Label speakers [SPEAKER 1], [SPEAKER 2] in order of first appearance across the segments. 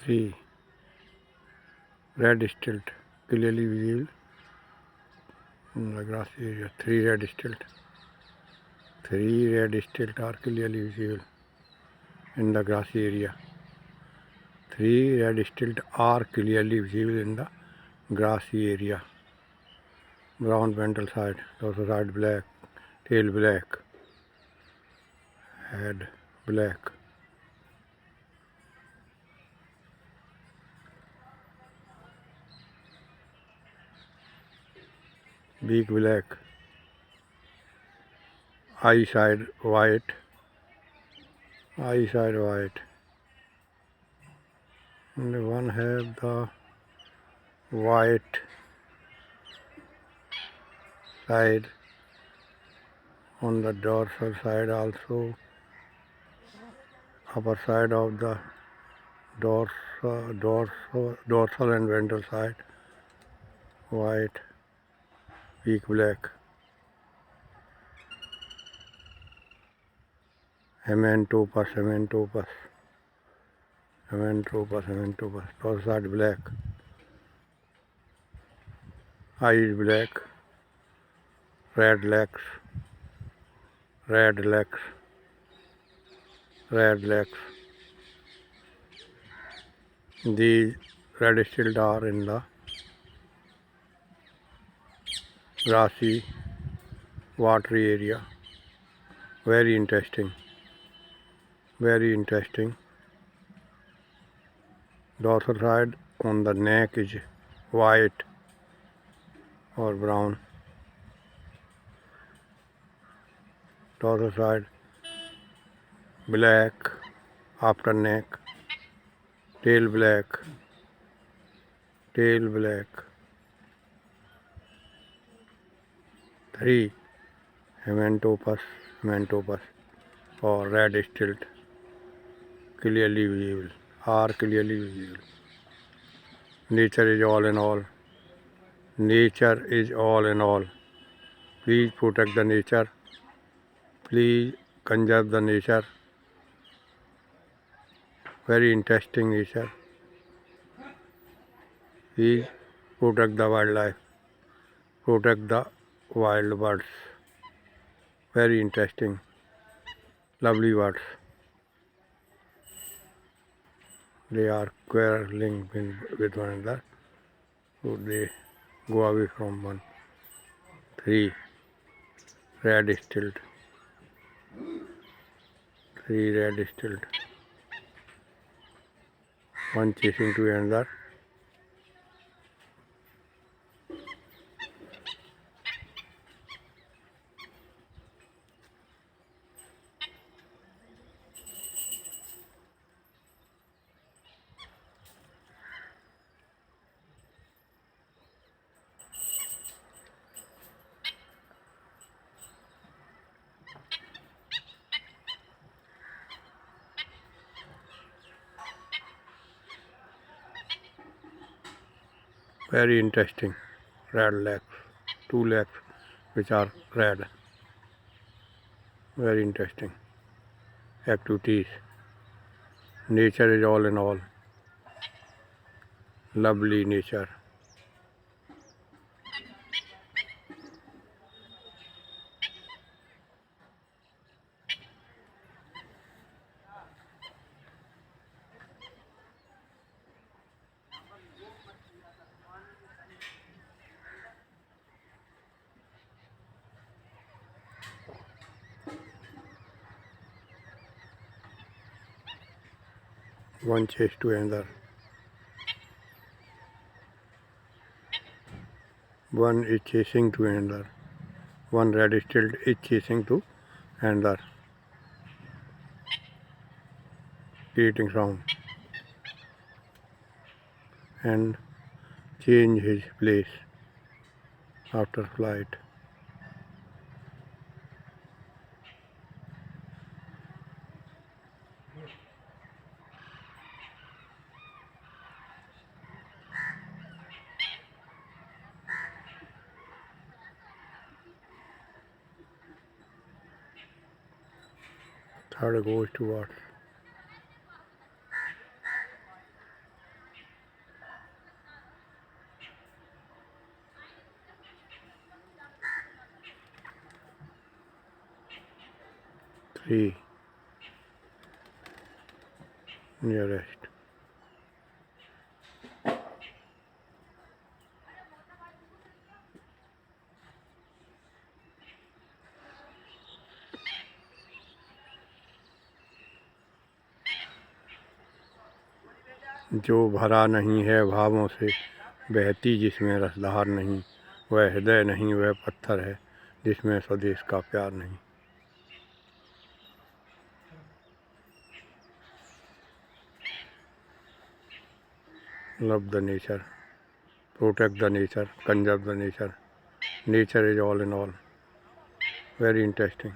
[SPEAKER 1] 3. Red stilt clearly visible in the grassy area. 3 red stilt. 3 red stilt are clearly visible in the grassy area. 3 red stilt are clearly visible in the grassy area. Brown ventral side, dorsal side black, tail black, head black. Beak black, eye side white, and one have the white side on the dorsal side, also upper side of the dorsal and ventral side white, beak black. Hementopus, dorsal side black, eyes black, red legs, red legs. These red stilt are in the grassy, watery area. Very interesting. Dorsal side on the neck is white or brown. Dorsal side black after neck, tail black. 3 hementopus or red stilt clearly visible. Nature is all in all. Please protect the nature. Please conserve the nature. Very interesting nature. Please protect the wildlife. Protect the wild birds. Very interesting. Lovely birds. They are quarreling with one another. So they go away from one. 3 red stilt. One chasing to another. Very interesting. Red legs. 2 legs which are red. Very interesting activities. Nature is all in all. Lovely nature. One chase to another. One is chasing to another. One red stilt is chasing to another. Creating sound. And change his place after flight. Third goes towards 3 nearest. जो भरा नहीं है भावों से बहती जिसमें रसधार नहीं, वह हृदय नहीं वह पत्थर है जिसमें स्वदेश का प्यार नहीं। Love the nature, protect the nature, conserve the nature. Nature is all in all. Very interesting.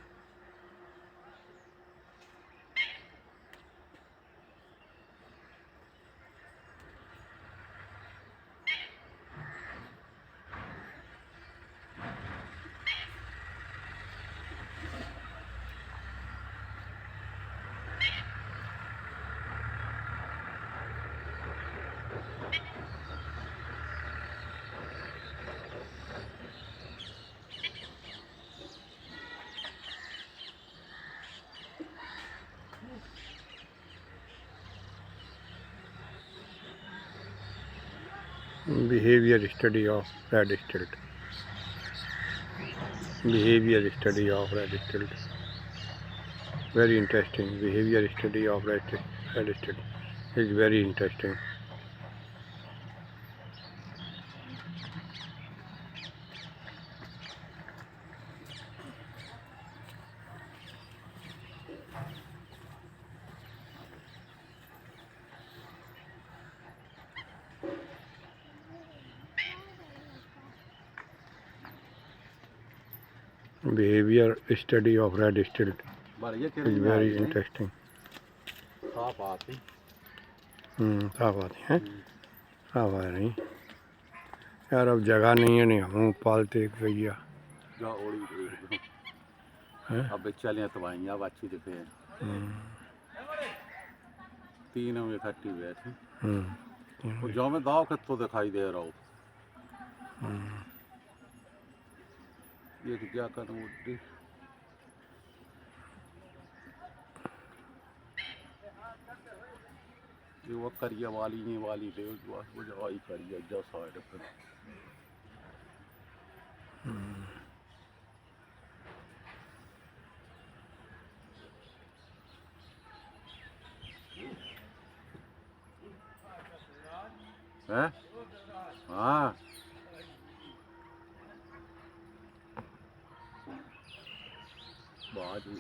[SPEAKER 1] Behavior study of red stilt. Behavior study of red stilt. Very interesting. Behavior study of red stilt is very interesting. Behavior study of red stilt is very interesting.
[SPEAKER 2] साफ आती
[SPEAKER 1] साफ आती हैं, साफ आ रही यार। अब जगह नहीं है, नहीं हम पालते एक भैया
[SPEAKER 2] अब चले तो भाई अब अच्छी दिखे तीनों में इकट्ठी हुए थे जो में दाव खत तो दिखाई दे रहा हो ये क्या करूँ ये वो करिया वाली नहीं वाली दे वो जवाई करिया जो साइड पे हैं हाँ बाजी